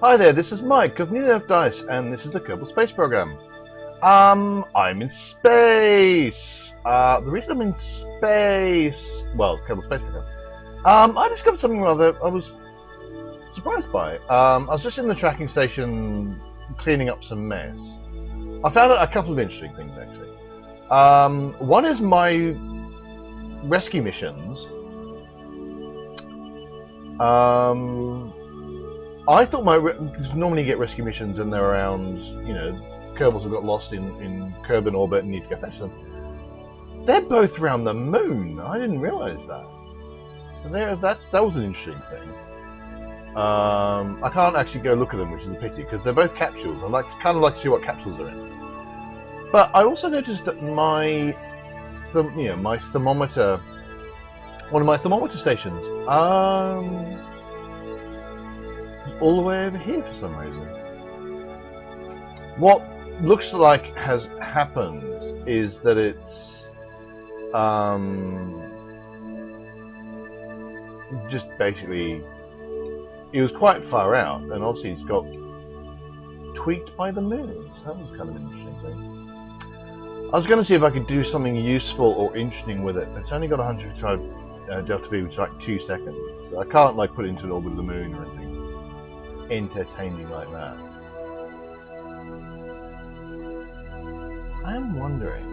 Hi there, this is Mike of Nearly Enough Dice, and this is the Kerbal Space Program. I'm in space. The reason I'm in space, well, Kerbal Space Program. I discovered something rather I was surprised by. I was just in the tracking station cleaning up some mess. I found a couple of interesting things actually. One is my rescue missions. I thought because normally you get rescue missions and they're around, Kerbals have got lost in Kerbal orbit and need to go fetch them. They're both around the moon. I didn't realise that. So that was an interesting thing. I can't actually go look at them, which is a pity because they're both capsules. I kind of like to see what capsules they're in. But I also noticed that my thermometer, one of my thermometer stations, all the way over here for some reason. What looks like has happened is that it's just basically it was quite far out, and obviously it's got tweaked by the moon. So that was kind of an interesting thing. I was going to see if I could do something useful or interesting with it. It's only got 155 delta V, which is like 2 seconds. So I can't like put it into an orbit of the moon or anything entertaining like that. I'm wondering.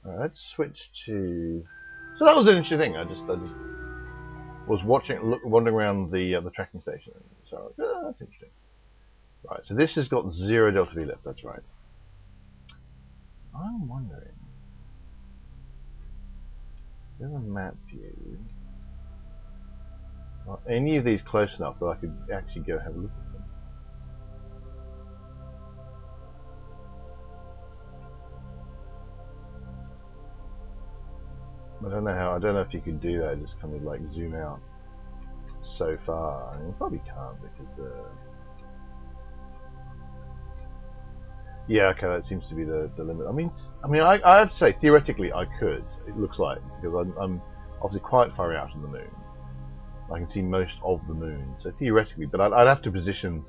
Alright, let's switch to. So that was an interesting thing. I just was wandering around the tracking station. So that's interesting. Right, so this has got 0 delta V left. That's right. I'm wondering. There's a map view. Are any of these close enough that I could actually go have a look at them? I don't know if you can do that. Just kind of like zoom out so far. I mean, you probably can't because yeah, okay, that seems to be the limit. I have to say, theoretically, I could. It looks like because I'm obviously quite far out on the moon. I can see most of the moon, so theoretically, but I'd have to position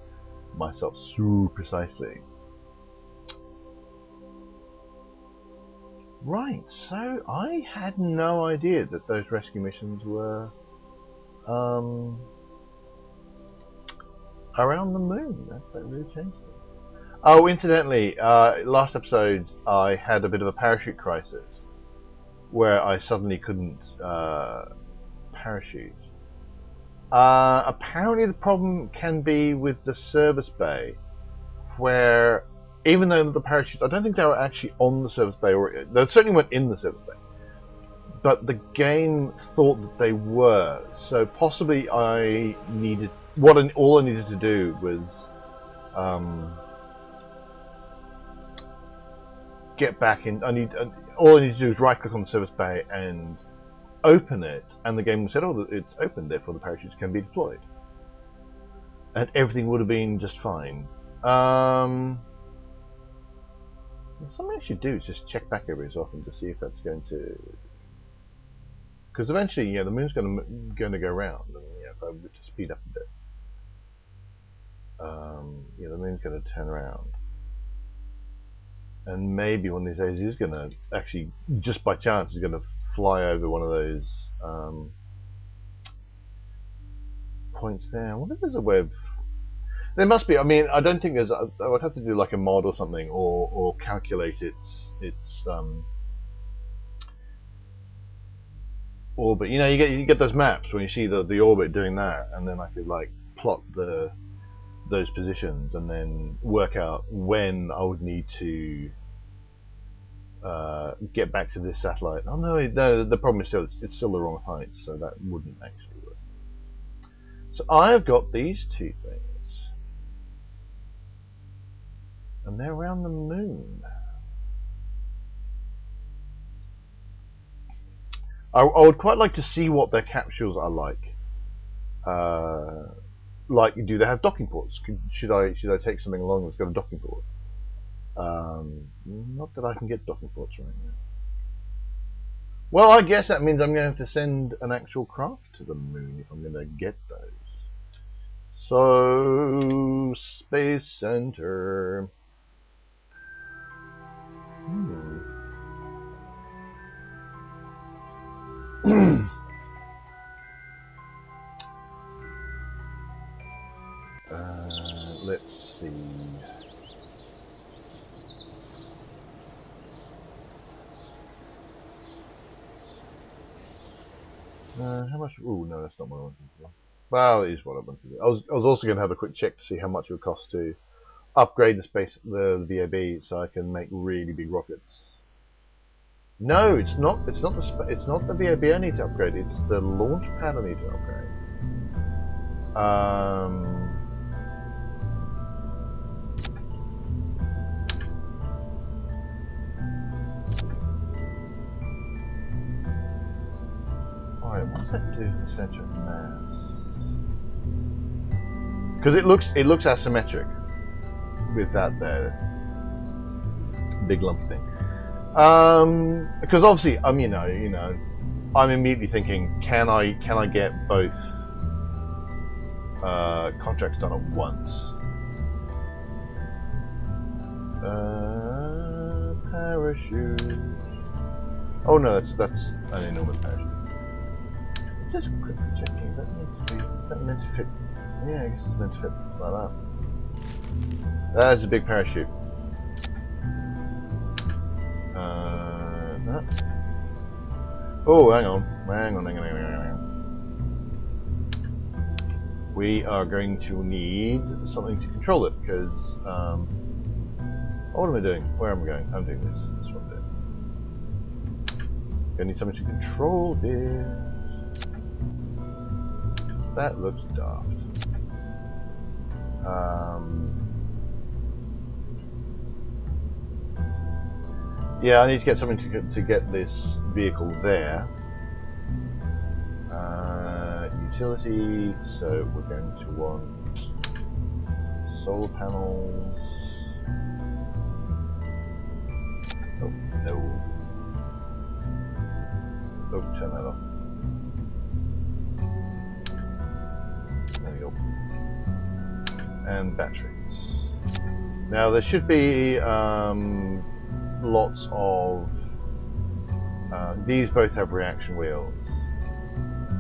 myself so precisely. Right, so I had no idea that those rescue missions were around the moon. That really changed things. Oh, incidentally, last episode I had a bit of a parachute crisis where I suddenly couldn't parachute. Apparently the problem can be with the service bay, where even though the parachutes, I don't think they were actually on the service bay, or they certainly weren't in the service bay, but the game thought that they were. So possibly all I needed to do was get back in. All I need to do is right click on the service bay and open it, and the game said, "Oh, it's open, therefore the parachutes can be deployed," and everything would have been just fine. Something I should do is just check back every so often to see if that's going to, because eventually, the moon's going to go round, and if I were to speed up a bit, the moon's going to turn around, and maybe one of these days is going to actually, just by chance, is going to fly over one of those points there. I wonder if there's a way of. There must be. I mean, I don't think there's. I would have to do like a mod or something, or calculate its orbit. You get those maps when you see the orbit doing that, and then I could like plot those positions, and then work out when I would need to get back to this satellite. Oh no, the problem is it's still the wrong height, so that wouldn't actually work. So I have got these two things, and they're around the moon. I would quite like to see what their capsules are like. Like, do they have docking ports? Should I take something along that's got a docking port? Not that I can get docking ports right now. Well, I guess that means I'm going to have to send an actual craft to the moon if I'm going to get those. So, Space Center. Let's see. How much? Oh no, that's not what I wanted to do. Well, it is what I wanted to do. I was also going to have a quick check to see how much it would cost to upgrade the VAB so I can make really big rockets. No, it's not. It's not the VAB I need to upgrade. It's the launch pad I need to upgrade. Alright, what's that do to the center of mass? Because it looks asymmetric with that there big lump thing. Because obviously, you know, I'm immediately thinking, can I get both contracts done at once? Parachute. Oh no, that's an enormous parachute. Just quickly checking. Is that meant to fit? Yeah, I guess it's meant to fit like that. That's a big parachute. That. Oh, hang on. We are going to need something to control it because. What am I doing? Where am I going? I'm doing this. That's what I'm doing. I need something to control this. That looks daft. Yeah, I need to get something to get this vehicle there. Utility, so we're going to want solar panels. Oh, no. Oh, turn that off. There we go. And batteries. Now there should be lots of these both have reaction wheels.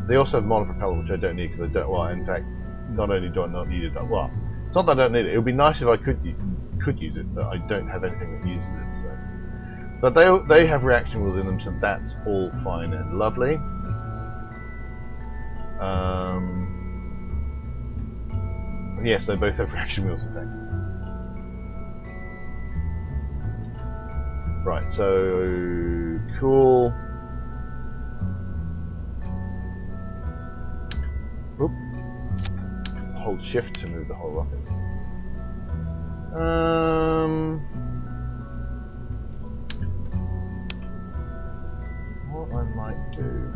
They also have monopropeller, which I don't need because I don't. Well, in fact, not only do I not need it, well, it's not that I don't need it. It would be nice if I could use it, but I don't have anything that uses it. So. But they have reaction wheels in them, so that's all fine and lovely. Yes, they both have reaction wheels, in fact. Right, so cool. Oop. Hold shift to move the whole rocket. What I might do.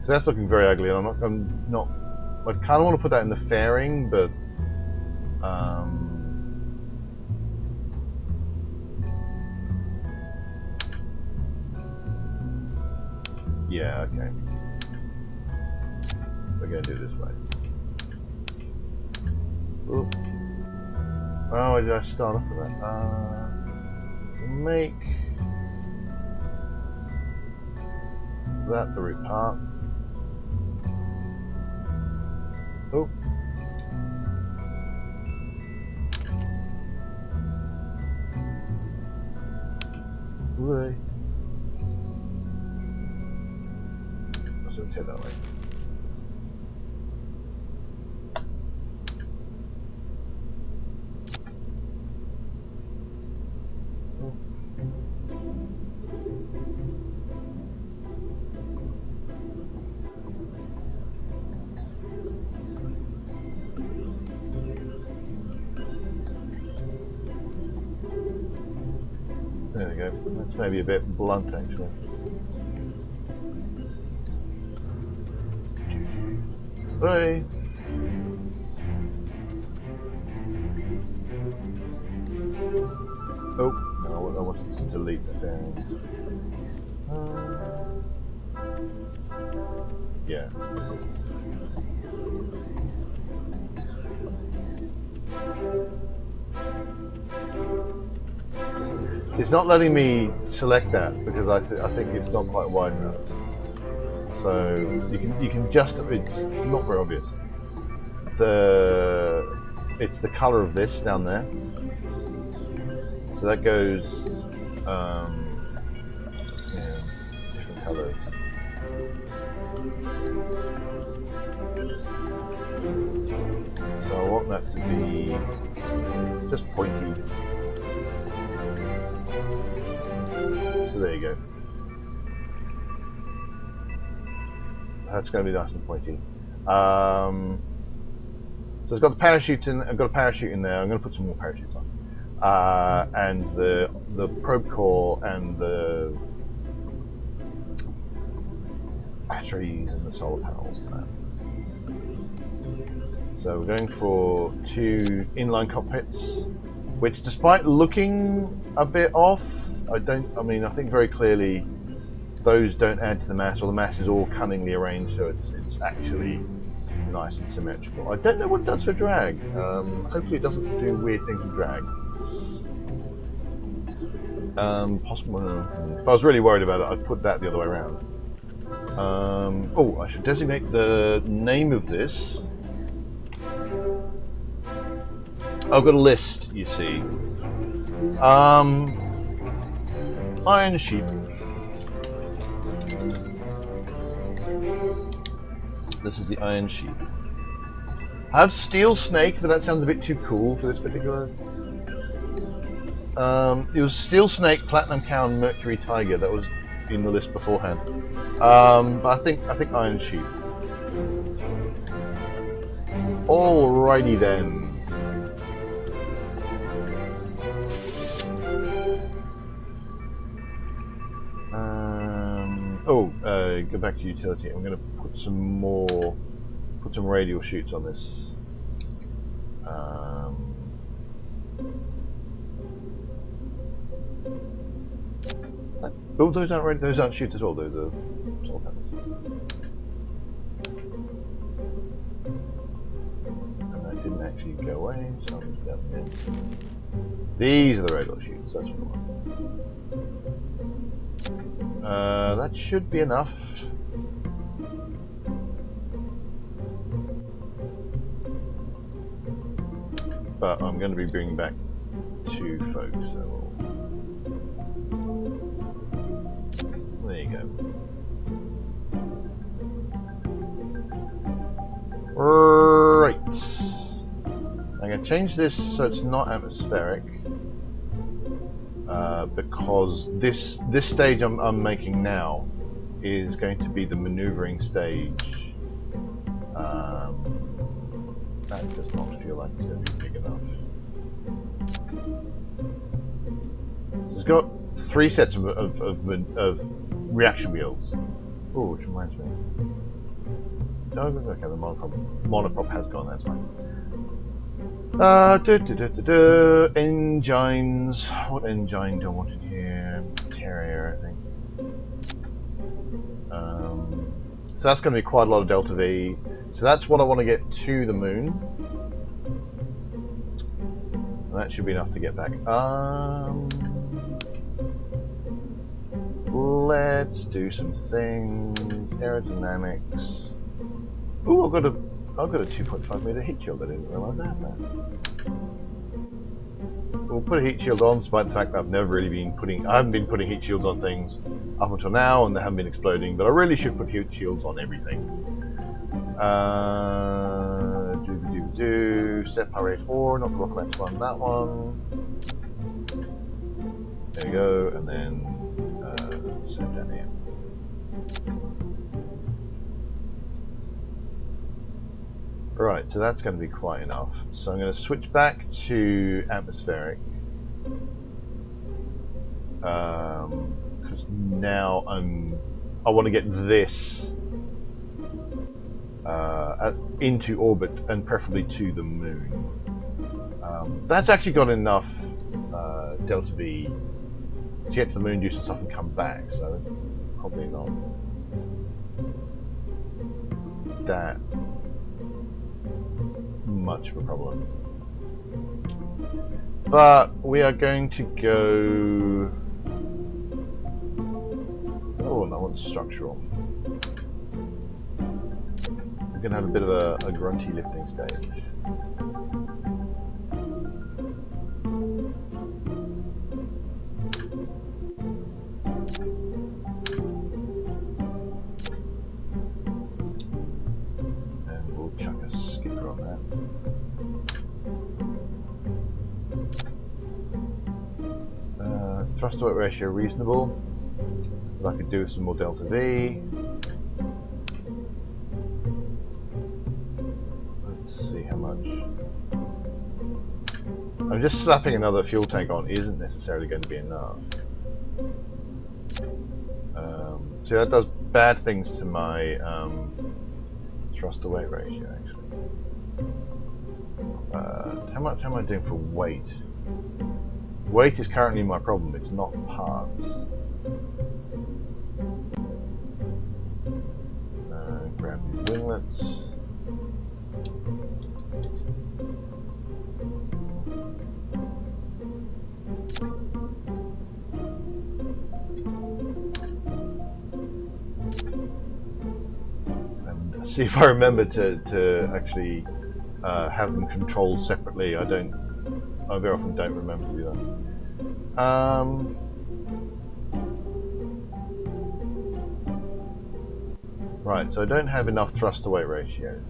So that's looking very ugly, and I'm not. I kind of want to put that in the fairing, but yeah, okay. We're going to do it this way. Ooh. Oh, why did I start off with that? Make that the root part. Oh. Hooray. So take that way. There we go. That's maybe a bit blunt, actually. Hooray! Oh, no, I wanted to delete the thing. Yeah. It's not letting me select that because I think it's not quite wide enough. So you can just, it's not very obvious. It's the color of this down there. So that goes yeah, different colors. So I want that to be just pointy. So there you go. That's going to be nice and pointy. So it's got the parachutes in. I've got a parachute in there. I'm going to put some more parachutes on, and the probe core and the batteries and the solar panels and that. So we're going for 2 inline cockpits, which, despite looking a bit off, I think very clearly those don't add to the mass, or the mass is all cunningly arranged so it's actually nice and symmetrical. I don't know what it does for drag. Hopefully it doesn't do weird things with drag. Possible. If I was really worried about it, I'd put that the other way around. Oh, I should designate the name of this. I've got a list, you see. Iron sheep. This is the iron sheep. I have steel snake, but that sounds a bit too cool for this particular. It was steel snake, platinum cow, and mercury tiger. That was in the list beforehand. But I think iron sheep. Alrighty then. Go back to utility. I'm going to put some radial chutes on this. Oh, those aren't chutes at all. Those are solar panels. And that didn't actually go away, so I'm just down here. These are the radial chutes. That's what I want. That should be enough. But I'm going to be bringing back 2 folks, so there you go. Right. I'm going to change this so it's not atmospheric. Because this stage I'm making now is going to be the maneuvering stage. That does not feel like it's going to be big enough. So it's got 3 sets of reaction wheels. Oh, which reminds me. Oh, okay, the monoprop has gone. That's fine. Engines. What engine do I want in here? Terrier, I think. So that's going to be quite a lot of delta V. So that's what I want to get to the moon. And that should be enough to get back. Let's do some things. Aerodynamics. Ooh, I've got a 2.5 meter heat shield. I didn't realise that. We'll put a heat shield on, despite the fact that I haven't been putting heat shields on things up until now, and they haven't been exploding. But I really should put heat shields on everything. Step power 4, not the rocket max one. That one. There we go, and then set down here. Right, so that's going to be quite enough. So I'm going to switch back to atmospheric. Because now I want to get this into orbit and preferably to the moon. That's actually got enough delta V to get to the moon, do some stuff, and come back. So probably not that much of a problem. But we are going to go. Oh, no, I want structural. We're going to have a bit of a grunty lifting stage. And we'll chuck a skipper on that. Thrust to weight ratio reasonable. I could do with some more delta V. Let's see how much. I'm just slapping another fuel tank on isn't necessarily going to be enough. See, that does bad things to my thrust to weight ratio actually. How much am I doing for weight? Weight is currently my problem, it's not parts. Grab these winglets. And see if I remember to actually have them controlled separately. I very often don't remember to do that. Right, so I don't have enough thrust to weight ratio,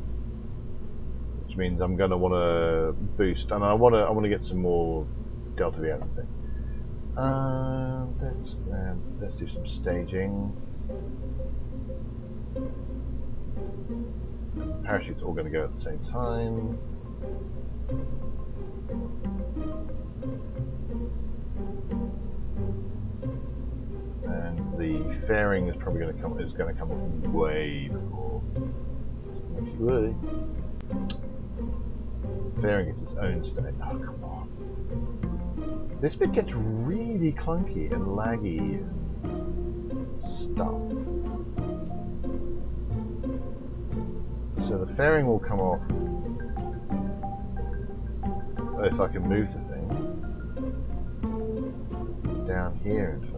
which means I'm going to want to boost, and I want to get some more delta V out of the thing. Let's do some staging. Parachutes all going to go at the same time. And the fairing is probably going to come off way before. Way. Fairing gets its own state. Oh, come on. This bit gets really clunky and laggy and stuff. So the fairing will come off if I can move the thing down here, in fact.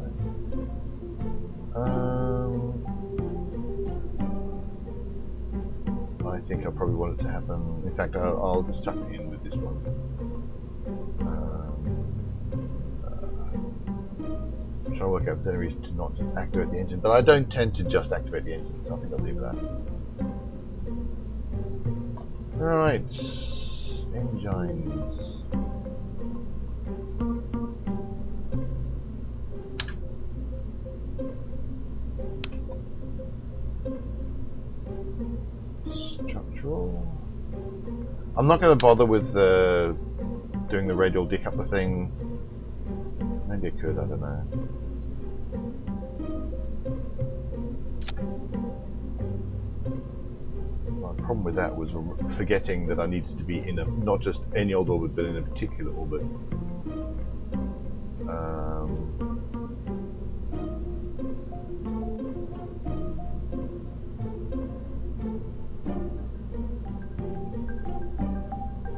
I think I probably want it to happen. In fact, I'll just chuck it in with this one. I'm trying to work out if there's any reason to not just activate the engine, but I don't tend to just activate the engine, so I think I'll leave it at that. Right, engines. Structural. I'm not going to bother with doing the radial decoupler thing. Maybe I could, I don't know. My problem with that was forgetting that I needed to be in not just any old orbit, but in a particular orbit.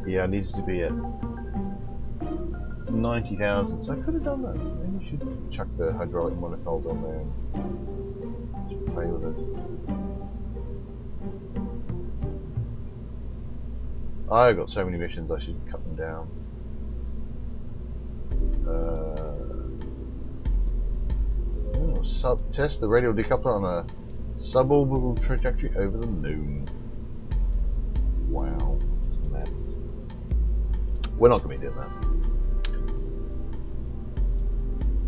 Yeah, I needed to be at 90,000, so I could have done that. Maybe I should chuck the hydraulic manifold on there and just play with it. I've got so many missions, I should cut them down. Test the radial decoupler on a suborbital trajectory over the moon. Wow. We're not going to be doing that.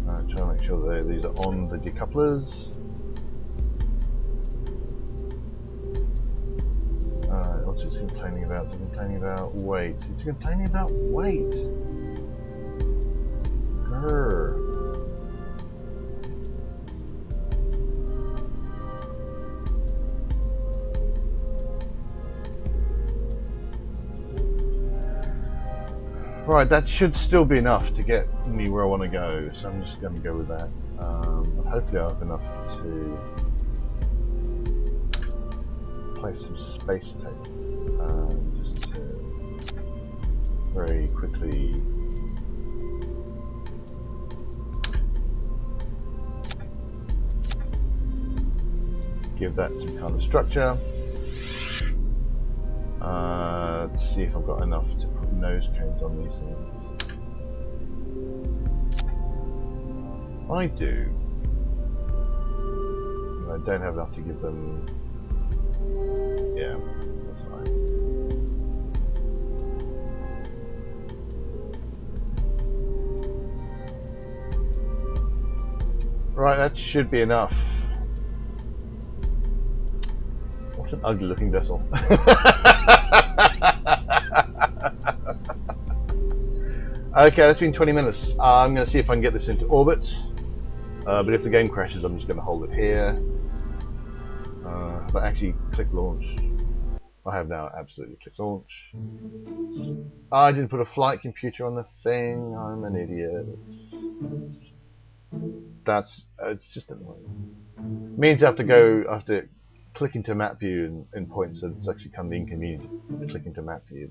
Alright, try to make sure that these are on the decouplers. Alright, what's it complaining about? It's complaining about weight. It's complaining about weight. Grr. Right, that should still be enough to get me where I want to go, so I'm just going to go with that. Hopefully I have enough to place some space tape, just to very quickly give that some kind of structure. Let's see if I've got enough to put nose cones on these things. I do. I don't have enough to give them. Yeah, that's fine. Right, that should be enough. What an ugly looking vessel. Okay, that's been 20 minutes. I'm going to see if I can get this into orbit. But if the game crashes, I'm just going to hold it here. But actually, click launch. I have now absolutely clicked launch. I didn't put a flight computer on the thing. I'm an idiot. That's it's just annoying. It means I have to go. I have to click into map view and points, so it's actually kind of inconvenient to click into map view.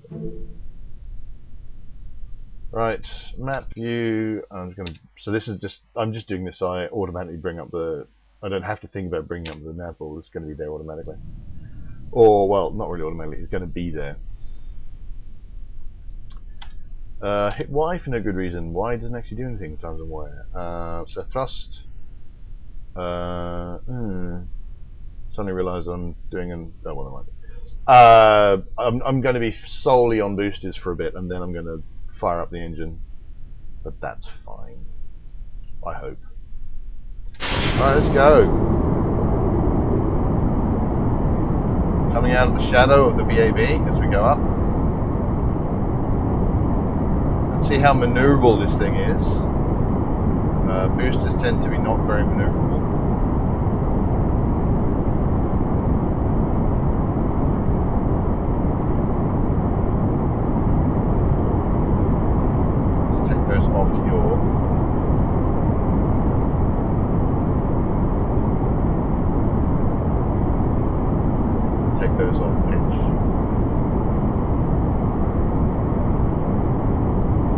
Right, map view. I'm just going to. So this is just. I'm just doing this. I automatically bring up the. I don't have to think about bringing up the nav ball. It's going to be there automatically. Or well, not really automatically. It's going to be there. Hit Y for no good reason. Y doesn't actually do anything times and wire. So thrust. Suddenly realised I'm doing an. Oh, well, never mind. I'm going to be solely on boosters for a bit, and then I'm going to fire up the engine. But that's fine. I hope. Alright, let's go. Coming out of the shadow of the VAB as we go up. Let's see how manoeuvrable this thing is. Boosters tend to be not very manoeuvrable. Let's take those off yaw. Take those off pitch.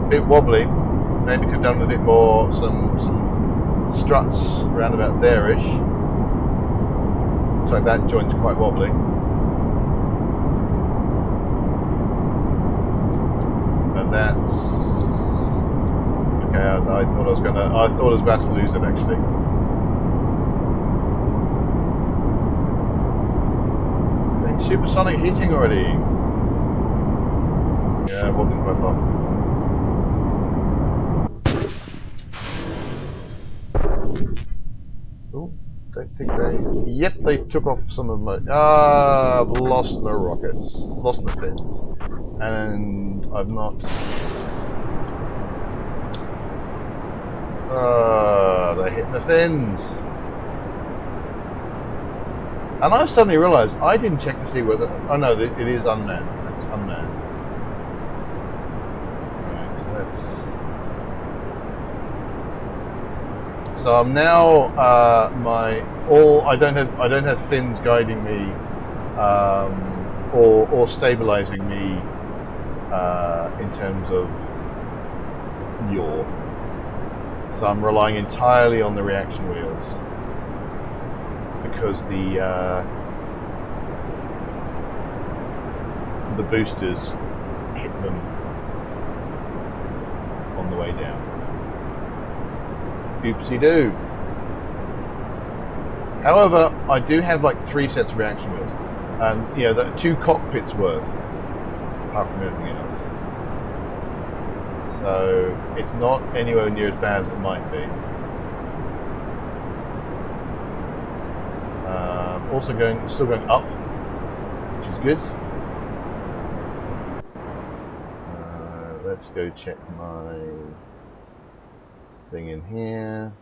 A bit wobbly. Maybe could have done with a bit more, some struts around about there-ish. Looks like that joint's quite wobbly. And that's okay. I thought I was about to lose it actually. Supersonic heating already. Yeah, wobbling quite far. Oh, don't think they. Yep, they took off some of my. I've lost my rockets, lost my fins, and I've not. They hit my fins. And I suddenly realised I didn't check to see whether. Oh no, it is unmanned. It's unmanned. Right, so I'm now I don't have fins guiding me, or stabilising me in terms of yaw. So I'm relying entirely on the reaction wheels. Because the boosters hit them on the way down. Oopsie doo. However, I do have like 3 sets of reaction wheels, and you know, that 2 cockpits worth, apart from everything else. So it's not anywhere near as bad as it might be. Still going up, which is good. Let's go check my thing in here.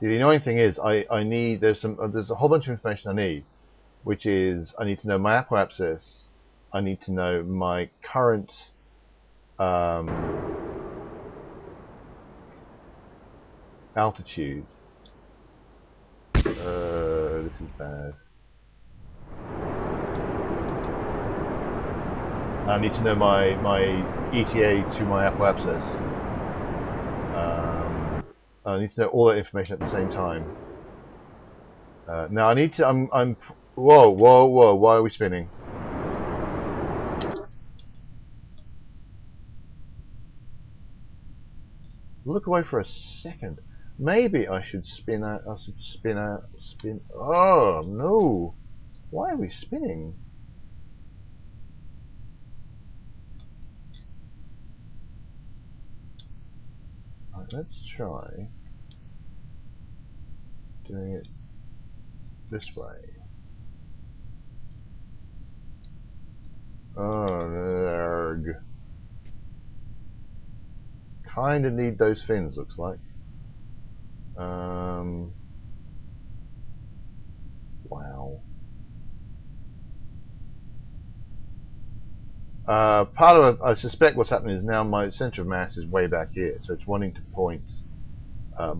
See, the annoying thing is, I need there's a whole bunch of information I need, which is I need to know my apoapsis, I need to know my current altitude. This is bad. I need to know my ETA to my apoapsis. I need to know all that information at the same time. Now I need to. Whoa! Why are we spinning? Look away for a second. Maybe I should spin out. I should spin out. Spin. Oh no! Why are we spinning? Right, let's try doing it this way. Oh, nerg. Kinda need those fins, looks like. Wow. Part of it, I suspect what's happening is now my center of mass is way back here, so it's wanting to point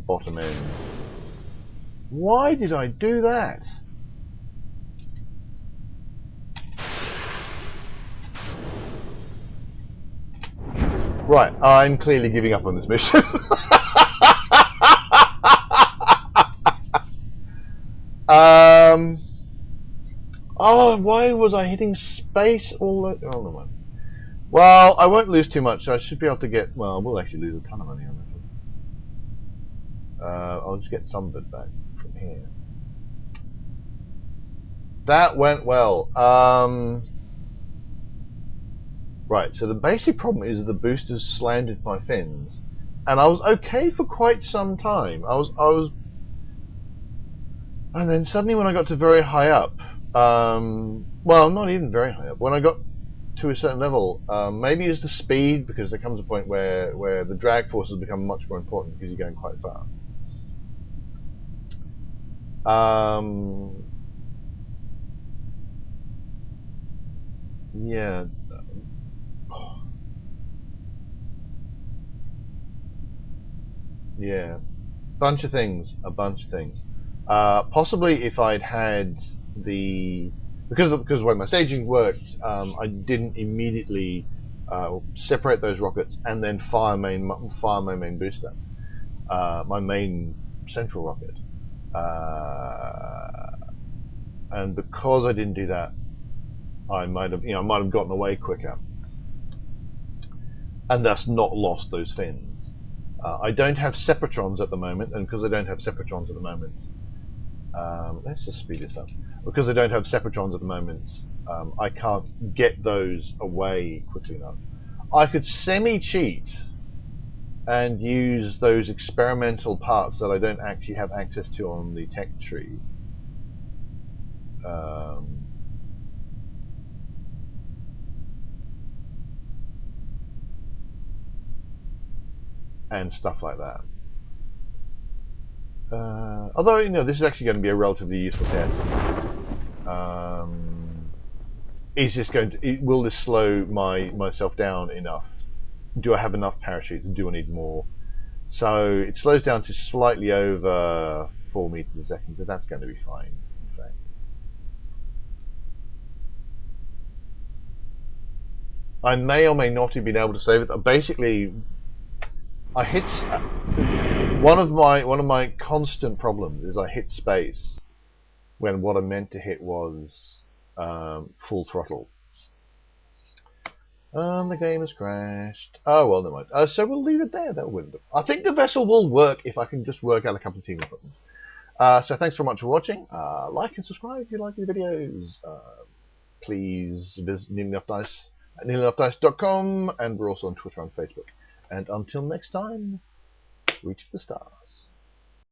bottom end. Why did I do that? Right, I'm clearly giving up on this mission. Oh, why was I hitting space all the... Oh, no. Well, I won't lose too much, so I should be able to get... Well, we'll actually lose a ton of money on this one. I'll just get some of it back from here. That went well. Right, so the basic problem is the boosters slanted my fins. And I was okay for quite some time. I was... And then suddenly when I got to very high up... well, not even very high up. When I got to a certain level, maybe it's the speed, because there comes a point where the drag forces become much more important because you're going quite fast. Yeah. Yeah. A bunch of things. Possibly if I'd had the... Because of the way my staging worked, I didn't immediately separate those rockets and then fire my main booster, my main central rocket. And because I didn't do that, I might have gotten away quicker, and thus not lost those fins. I don't have separatrons at the moment, and because I don't have separatrons at the moment, let's just speed this up. Because I don't have separatrons at the moment, I can't get those away quickly enough. I could semi-cheat and use those experimental parts that I don't actually have access to on the tech tree. And stuff like that. Although, this is actually going to be a relatively useful test. Is this going to... Will this slow myself down enough? Do I have enough parachutes? Do I need more? So it slows down to slightly over 4 meters a second, so that's going to be fine, in fact. I may or may not have been able to save it. Basically, I hit... One of my constant problems is I hit space when what I meant to hit was full throttle. The game has crashed. Oh well, never mind. So we'll leave it there. I think the vessel will work if I can just work out a couple of teaming buttons. So thanks very much for watching. Like and subscribe if you like these videos. Please visit nearlyenough at nearlyenougghdice.com, and we're also on Twitter and Facebook. And until next time, reach the stars.